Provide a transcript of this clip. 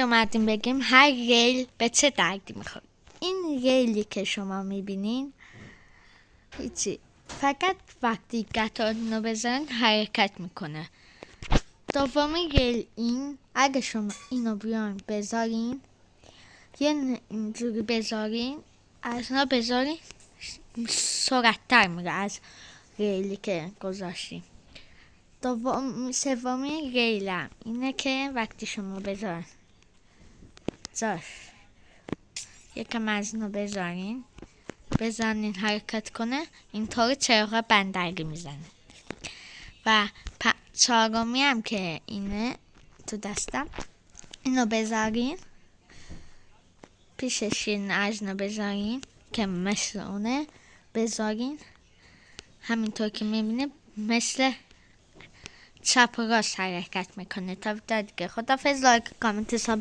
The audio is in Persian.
اومدیم بگیم هر ریل به چه دردی میخوره. این ریلی که شما میبینین هیچی، فقط وقتی قطعاتون رو بذارین حرکت میکنه. دومی ریل این، اگه شما اینو بیان بذارین اینجوری بذارین، از اینا بذارین سرعت تر میره از ریلی که گذاشتیم. سومی ریلم اینه که وقتی شما بذارین یکم از اینو بزنین حرکت کنه، اینطور چراغ بندری میزنه. و چهارمی هم که اینه تو دستم، اینو بذارین پیشش، از اینو بذارین که مثل اونه بذارین، همینطور که میبینه مثل چپ و راست حرکت میکنه. تا دیگه خدافظ. لایک کامنت